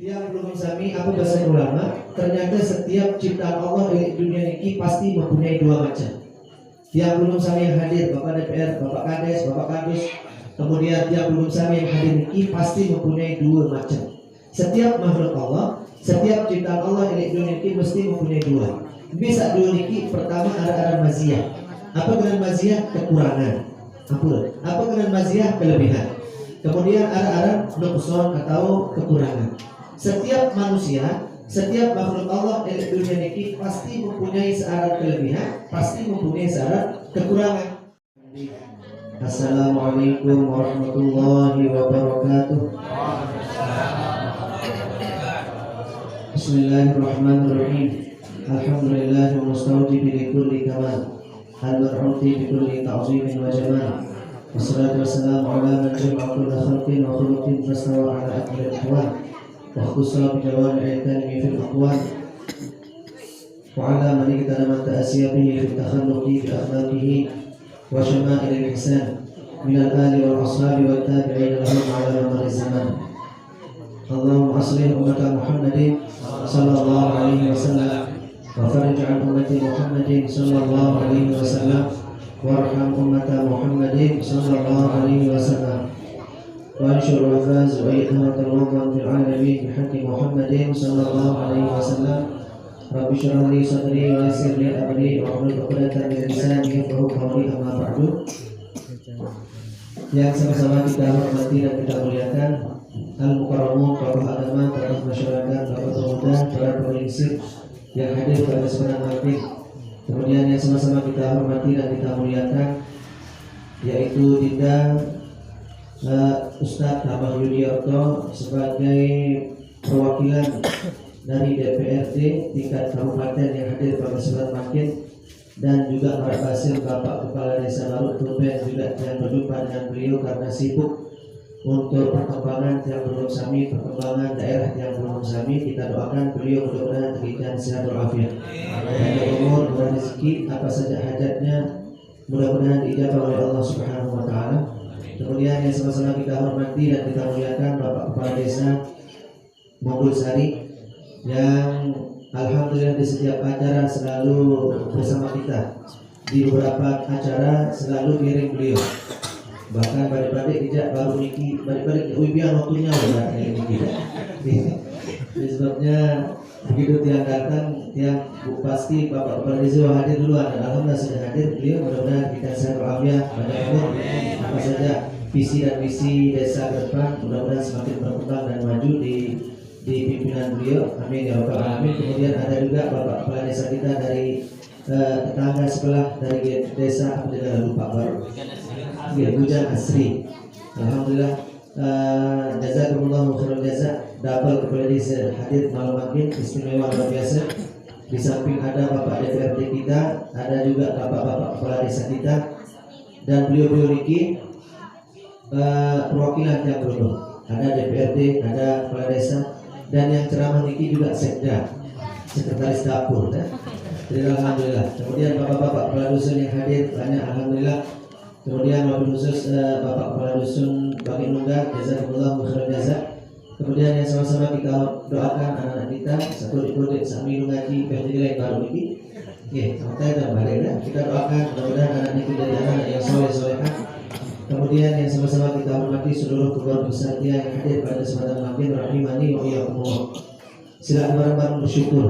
Tiang belum sami apa bahasa ulama, ternyata setiap ciptaan Allah di dunia ini pasti mempunyai dua macam. Tiang belum sami yang hadir, Bapak DPR, Bapak Kades, Bapak Kadus, kemudian tiang belum sami yang hadir ini pasti mempunyai dua macam. Setiap makhluk Allah, setiap ciptaan Allah di dunia ini mesti mempunyai dua. Bisa dua niki, pertama ada maziyah. Apa dengan maziyah? Kekurangan. Apa dengan maziyah? Kelebihan. Kemudian ada nuqsan atau kekurangan. Setiap manusia, setiap makhluk Allah di dunia ini pasti mempunyai syarat kelebihan, pasti mempunyai syarat kekurangan. Assalamualaikum warahmatullahi wabarakatuh. Bismillahirrahmanirrahim. Alhamdulillahi mustawjibi likulli kamal, al-mar'uti bikulli ta'zimin wa jamal. Wassalatu wassalamu ala man jama'a kulla khalqin wa khuluqin fastawa ala akmalil ahwal. واختصر بجوامع الكلم في الأقوال وعلى من اغتنم التأسي به في التخلق بأخلاقه وشمائل الإحسان من الآل والأصحاب والتابعين لهم على مر الزمان. اللهم أصلح أمة محمد صلى الله عليه وسلم وفرج عن أمة محمد صلى الله عليه وسلم وارحم أمة محمد صلى الله عليه وسلم وانشر وفاز وإظهار الوطن في العالمين بحق محمد صلى الله عليه وسلم. رب اشرح لي صدري ويسر لي أمري واحلل عقدة من لساني يفقهوا قولي. أما بعد. Yang sama-sama kita hormati dan kita muliakan Al-Mukarramun, tokoh agama, tokoh masyarakat, tokoh pemuda, para penyingsir yang hadir pada kesempatan maghrib. Kemudian yang sama-sama kita hormati dan kita muliakan yaitu Dinda Ustadz Abah Yudiarto sebagai perwakilan dari DPRD tingkat kabupaten yang hadir pada kesempatan maghrib, dan juga Pak Basil Bapak Kepala Desa Baru Tuben juga yang berjumpa dengan beliau karena sibuk untuk perkembangan yang belum sami, perkembangan daerah yang belum sami. Kita doakan beliau mudah-mudahan diberikan sehat walafiat, panjang umur, murah rezeki, apa saja hajatnya mudah-mudahan diijabah oleh Allah Subhanahu wa taala. Kemudian yang sama-sama kita hormati dan kita muliakan Bapak Kepala Desa Monggol Sari yang alhamdulillah di setiap acara selalu bersama kita. Di beberapa acara selalu kirim beliau. Bahkan pada-pada tidak baru niki, pada-pada ubian waktunya udah ini tidak. Sebabnya begitu tiang datang, tiang pasti Bapak Kepala Desa hadir duluan. Alhamdulillah sudah hadir beliau, mudah-mudahan kita sehat walafiat, panjang umur, apa saja visi dan misi desa ke depan mudah-mudahan semakin berkembang dan maju di pimpinan beliau. Amin ya rabbal alamin. Kemudian ada juga Bapak Kepala Desa kita dari tetangga sebelah dari desa apa tidak lupa baru ya Hujan Asri. Alhamdulillah jazakumullahu khairal jaza. Double Kepala Desa hadir malam maghrib istimewa luar biasa. Di samping ada Bapak DPRD kita, ada juga Bapak-bapak Kepala Desa kita, dan beliau-beliau niki perwakilan yang belum ada DPRD, ada Kepala Desa, dan yang ceramah niki juga sekda, sekretaris dapur. Jadi alhamdulillah. Kemudian bapak-bapak kepala dusun yang hadir banyak alhamdulillah. Kemudian wabil khusus Bapak Kepala Dusun Bagi Nunggal, jazakumullah khairan jaza. Kemudian yang sama-sama kita doakan anak-anak kita satu ikut sami ngaji PhD lain baru ini. Ya, kita dan balik kita doakan mudah-mudahan anak itu jadi anak yang soleh-solehah. Kemudian yang sama-sama kita hormati seluruh keluarga besar yang hadir pada kesempatan maghrib rahimani wa iyyakumullah. Silakan bareng-bareng bersyukur.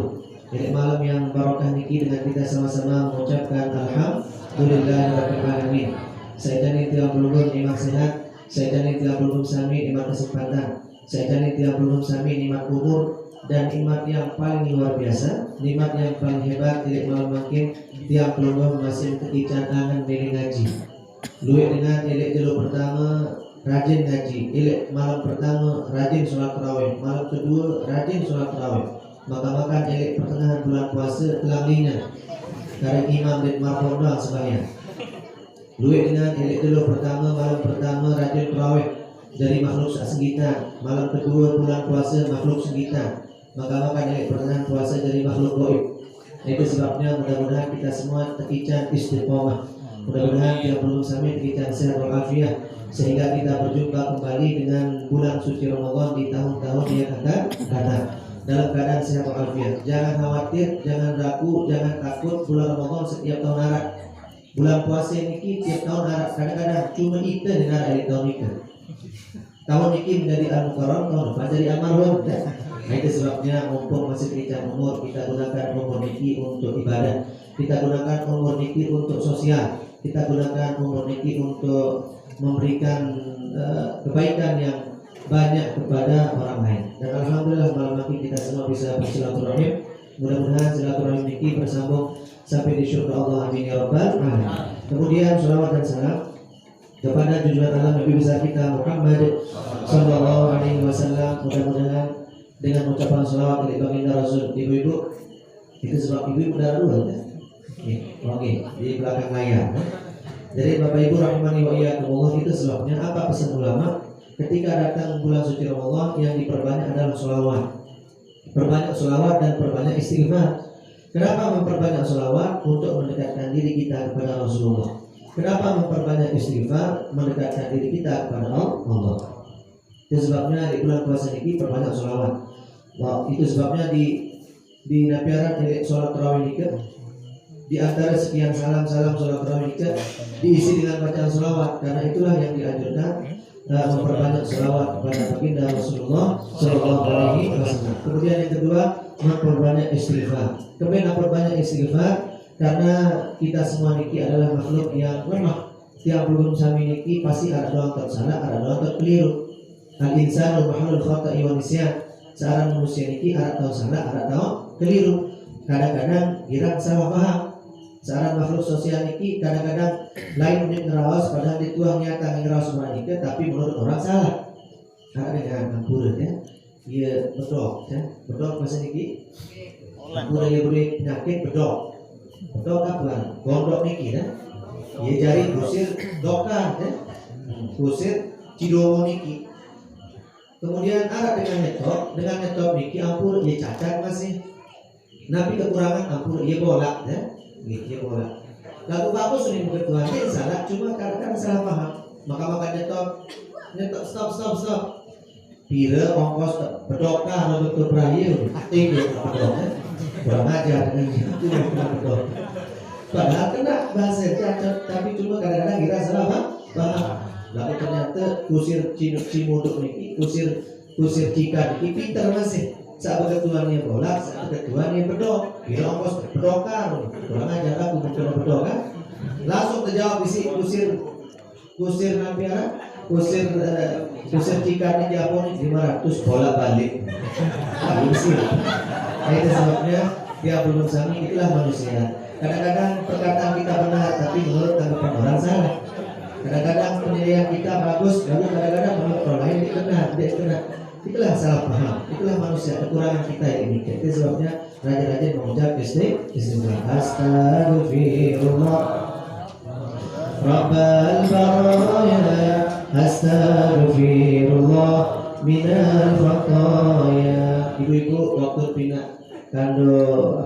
Jadi malam yang barokah niki dengan kita sama-sama mengucapkan alhamdulillahirabbil alamin. Saya jani tiap belum nikmat sehat, saya jani tiap belum sami nikmat kesempatan, saya jani tiap belum sami nikmat umur, dan nikmat yang paling luar biasa, nikmat yang paling hebat tidak malam makin tiap belum masih ketikan angan dari ngaji. Luwih dengan ilek dulu pertama rajin ngaji, ilek malam pertama rajin sholat tarawih, malam kedua rajin sholat tarawih, makan ilek pertengahan bulan puasa telanglinya karena imam dan marfon doang sebanyak. Luwih dengan ilek dulu pertama malam pertama rajin tarawih dari makhluk segitar, malam kedua bulan puasa makhluk segitar, makan ilek pertengahan puasa dari makhluk goib. Itu sebabnya mudah-mudahan kita semua tekican istiqomah. Mudah-mudahan yang belum sampai diberikan sehat walafiat sehingga kita berjumpa kembali dengan bulan suci Ramadan di tahun-tahun yang akan datang dalam keadaan sehat walafiat. Jangan khawatir, jangan ragu, jangan takut. Bulan Ramadan setiap tahun ada. Bulan puasa ini tiap tahun ada. Kadang-kadang cuma kita dengar dari tahun ini. Tahun ini menjadi al-mukarram, tahun depan jadi al-marhum. Nah, itu sebabnya mumpung masih tingkat umur, kita gunakan umur niki untuk ibadah, kita gunakan umur niki untuk sosial, kita gunakan umur niki untuk memberikan kebaikan yang banyak kepada orang lain. Dan alhamdulillah malam ini kita semua bisa bersilaturahim. Mudah-mudahan silaturahim niki bersambung sampai di surga Allah, amin ya rabbal alamin. Kemudian salawat dan salam kepada junjungan Allah Nabi besar kita Muhammad sallallahu alaihi wasallam. Mudah-mudahan dengan ucapan salawat dari baginda Rasul, ibu-ibu itu sebab ibu-ibu udah dulu ya. Oke, di belakang layar. Jadi Bapak Ibu rahimani wa iyyakumullah, itu sebabnya apa pesan ulama ketika datang bulan suci Ramadan yang diperbanyak adalah sholawat. Perbanyak sholawat dan perbanyak istighfar. Kenapa memperbanyak sholawat? Untuk mendekatkan diri kita kepada Rasulullah. Kenapa memperbanyak istighfar? Mendekatkan diri kita kepada Allah. Itu sebabnya di bulan puasa ini perbanyak sholawat. Wah, itu sebabnya di napiaran sholat tarawih ini di antara sekian salam-salam sholat tarawih ini diisi dengan bacaan sholawat, karena itulah yang dianjurkan memperbanyak sholawat kepada baginda Rasulullah Shallallahu Alaihi Wasallam. Kemudian yang kedua, memperbanyak istighfar. Kemudian memperbanyak istighfar karena kita semua niki adalah makhluk yang lemah. Tiap belum sami niki pasti ada doang tersalah, ada doang terkeliru. Al insanu mahalul khata'i wa nisyan. Seorang manusia niki ada tahu salah, ada tahu keliru. Kadang-kadang girang salah paham. Seorang makhluk sosial niki kadang-kadang lain menit ngerawas padahal dituang nyata ngerawas mereka, tapi menurut orang salah. Ada dengan ampura ya. Dia bedok ya. Bedok bahasa niki. Ampura dia beri penyakit bedok. Bedok apa? Gondok niki ya. Dia jari kusir dokar ya. Kusir cidomo niki. Kemudian ada dengan netop niki ampur dia cacat masih. Nabi kekurangan ampur dia bolak ya. Dia bolak. Lagu bagus ini bukan Tuhan dia salah, cuma kadang-kadang salah paham. Maka netop stop. Pira ongkos bedokah atau betul berakhir aktif ya bedok. Kurang ajar dengan itu bedok. Padahal kena bahasa cacat, tapi cuma kadang-kadang kita salah paham. Lalu ternyata kusir cimuduk niki, kusir cika niki pintar masih. Saat ketuanya bolak, saat ketuanya bedok. Kira ongkos bedokar, kurang ajar aku mencoba bedok kan? Langsung terjawab isi kusir nampiara, kusir cika niki apa nih 500 bolak balik. Isi. Itu sebabnya dia belum sami, itulah manusia. Kadang-kadang perkataan kita benar, tapi menurut tanggapan orang salah. Kadang-kadang penilaian kita bagus, lalu kadang-kadang menurut orang lain dia kena. Itulah salah paham, itulah manusia, kekurangan kita ini. Itu sebabnya raja-raja mengucap istighfar. Astaghfirullah Rabbal baraya, astaghfirullah minal khataya. Ibu-ibu waktu pindah kando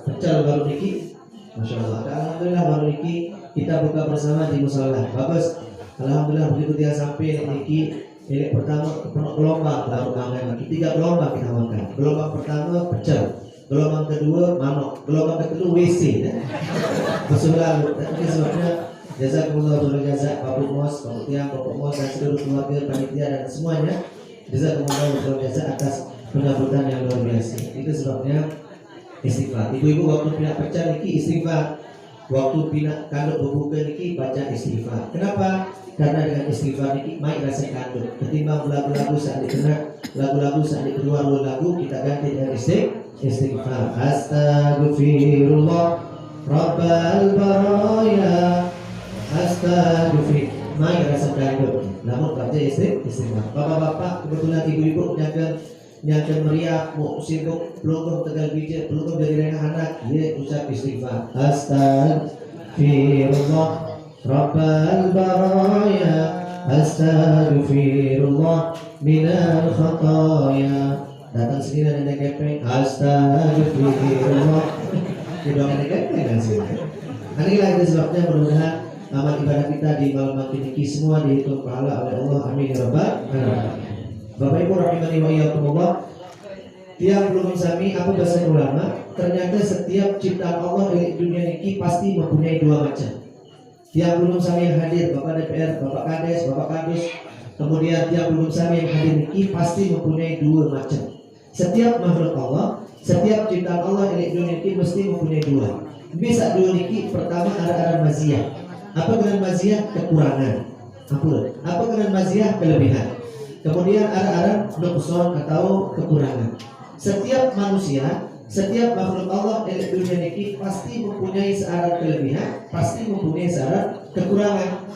pecel baru niki, masya Allah. Alhamdulillah baru niki kita buka bersama di musala. Bagus. Alhamdulillah begitu dia sampai niki ini pertama gelombang baru makan lagi. 3 gelombang kita makan. Gelombang pertama pecel, gelombang kedua manok, gelombang ketiga WC. Masuk lalu. Tapi sebabnya jazakumullah khairan jazak Pak Mos, Pak Tiang, Bapak Mos dan seluruh keluarga panitia dan semuanya. Jazakumullah khairan jazak atas penyambutan yang luar biasa. Itu sebabnya istighfar. Ibu-ibu waktu pindah pecel niki istighfar. Waktu pindah kanduk berbuka niki baca istighfar. Kenapa? Karena dengan istighfar niki mai rasa kanduk. Ketimbang lagu-lagu saat dikenal, lagu-lagu saat kedua lagu kita ganti dengan istighfar. Astaghfirullah Rabbal baraya, astaghfir. Mai rasa kanduk. Namun baca istighfar. Bapak-bapak, kebetulan ibu-ibu nyakan meriah, mau sibuk, belum tegal bijak, belum dari rengah anak, dia ucap istighfar. Astaghfirullah Rabbal baraya, astaghfirullah minal khataya. Datang sini ada kepeng, astaghfirullah. Tidak ada kepeng kan sih. Inilah itu sebabnya mudah-mudahan amal ibadah kita di malam makin ini semua dihitung pahala oleh Allah. Amin ya rabbal alamin. Bapak Ibu rahimani wa iyyakumullah, tiang belum sami apa bahasa ulama, ternyata setiap ciptaan Allah di dunia ini pasti mempunyai dua macam. Tiang belum sami yang hadir, Bapak DPR, Bapak Kades, Bapak Kadus, kemudian tiang belum sami yang hadir ini pasti mempunyai dua macam. Setiap makhluk Allah, setiap ciptaan Allah di dunia ini mesti mempunyai dua. Bisa dua niki, pertama ada maziyah. Apa dengan maziyah? Kekurangan. Apa dengan maziyah? Kelebihan. Kemudian ada nuqsan atau kekurangan. Setiap manusia, setiap makhluk Allah di dunia ini pasti mempunyai searan kelebihan, pasti mempunyai searan kekurangan.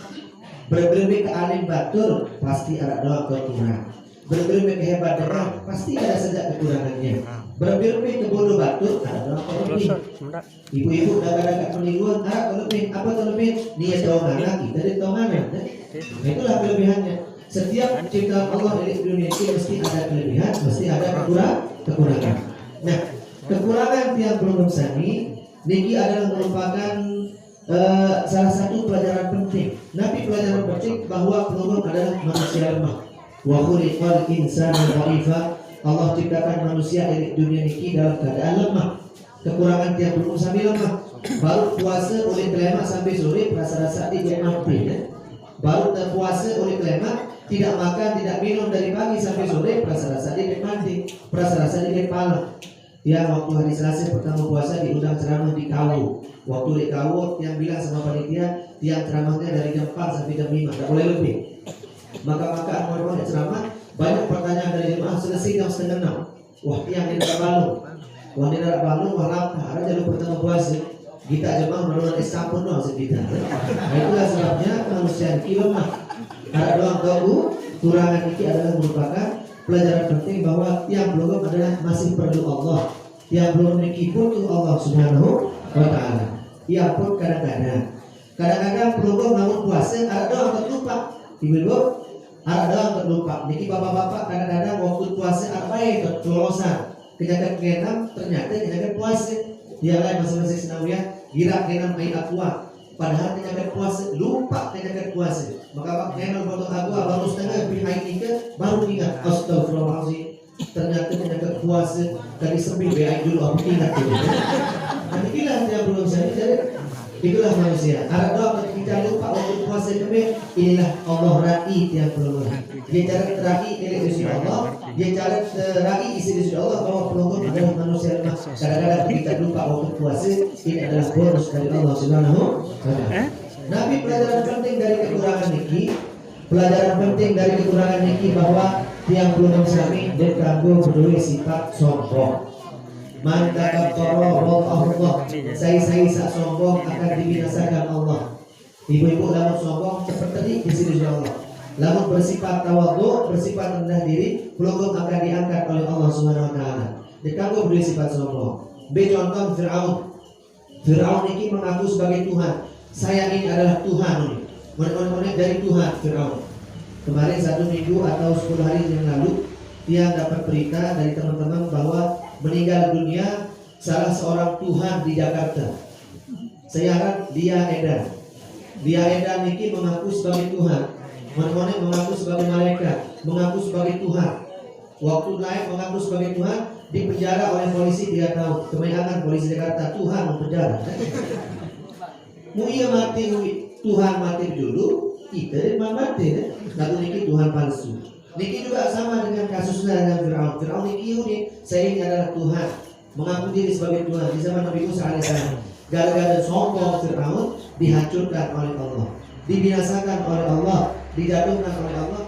Berbeda ke alim batur, pasti ada doa kekurangan. Berbeda ke hebat dengar, pasti ada saja kekurangannya. Berbeda ke bodoh batur, ada doa kelebihan. Ibu-ibu dagang-dagang meniluan, ada kelebihan. Apa kelebihan? Niat doangan lagi, dari doangan. Itulah kelebihannya. Setiap ciptaan Allah di dunia ini mesti ada kelebihan, mesti ada kekurangan. Nah, kekurangan tiang belum sani niki adalah merupakan salah satu pelajaran penting. Nabi pelajaran penting bahwa peluru adalah manusia lemah. Wa khuliqal insanu dha'ifa. Allah ciptakan manusia di dunia ini dalam keadaan lemah. Kekurangan tiang belum sani lemah. Baru puasa oleh kelema sampai sore rasa-rasa dia mati ya. Baru terpuasa oleh kelema, tidak makan, tidak minum dari pagi sampai sore, rasa-rasa dia mati, rasa-rasa dia kepala. Ya, waktu hari Selasa pertama puasa diundang ceramah di Kawu. Waktu di Kawu, yang bilang sama panitia, tiang ceramahnya dari jam 4 sampai jam 5, tidak boleh lebih. Maka orang ceramah, banyak pertanyaan dari jemaah, selesai jam setengah 6. Wah, tiang ini tidak balung. Wah, ini tidak balung, wah lapar. Ada jalur pertama puasa. Kita jemaah menurut Islam doang sekitar. Nah, itulah sebabnya manusia ini lemah. Ada doang tahu, kurangan ini adalah merupakan pelajaran penting bahwa yang belum adalah masih perlu Allah. Yang belum memiliki butuh Allah Subhanahu wa taala. Ia pun kadang-kadang belum namun puasa ada doang terlupa. Ibu-ibu ada doang terlupa. Niki bapak-bapak kadang-kadang waktu puasa apa yang tercolosan. Kenyataan kenam ternyata kenyataan puasa. Dia lain masing-masing senawiyah gira kenam main aqua. Padahal kenyataan puasa lupa kenyataan puasa. Maka pak kenal foto aqua baru setengah bihai nikah baru ingat astagfirullahaladzim. Ternyata kenyataan puasa dari sembil bihai dulu aku ingat dulu. Nanti inilah yang belum saya jadi. Itulah manusia. Ada doa ketika lupa waktu puasa kami. Inilah Allah rai yang belum. Dia cara rai dari isi Allah. Dia cara rai isi Allah bahwa pelonggol adalah manusia lemah. Kadang-kadang kita lupa waktu puasa. Ini adalah bonus dari Allah Subhanahu wa taala. Nabi pelajaran penting dari kekurangan niki. Pelajaran penting dari kekurangan niki bahwa yang belum sami dan kagum peduli sifat sombong. Man takabbara Allah, saya sak sombong akan dibinasakan Allah. Ibu-ibu lamun sombong seperti di sini Allah. Lamun bersifat tawadhu, bersifat rendah diri, pelunggung akan diangkat oleh Allah Subhanahu wa taala. Dikagum beri sifat sombong. B contoh Firaun. Firaun ini mengaku sebagai Tuhan. Saya ini adalah Tuhan. Menek dari Tuhan Firaun. Kemarin 1 minggu atau 10 hari yang lalu dia dapat berita dari teman-teman bahwa meninggal dunia salah seorang Tuhan di Jakarta. Saya harap dia Edan niki mengaku sebagai Tuhan. Menek mengaku sebagai malaikat, mengaku sebagai Tuhan. Waktu naik mengaku sebagai Tuhan, dipenjara oleh polisi 3 tahun. Kebanyakan polisi Jakarta Tuhan mempenjara. Mu iya mati, Tuhan mati dulu, kita mati. Lalu niki Tuhan palsu. Niki juga sama dengan kasusnya dengan Firaun. Firaun niki saya ini adalah Tuhan, mengaku diri sebagai Tuhan di zaman Nabi Musa alaihissalam. Gara-gara sombong Firaun dihancurkan oleh Allah, dibinasakan oleh Allah, dijatuhkan oleh Allah.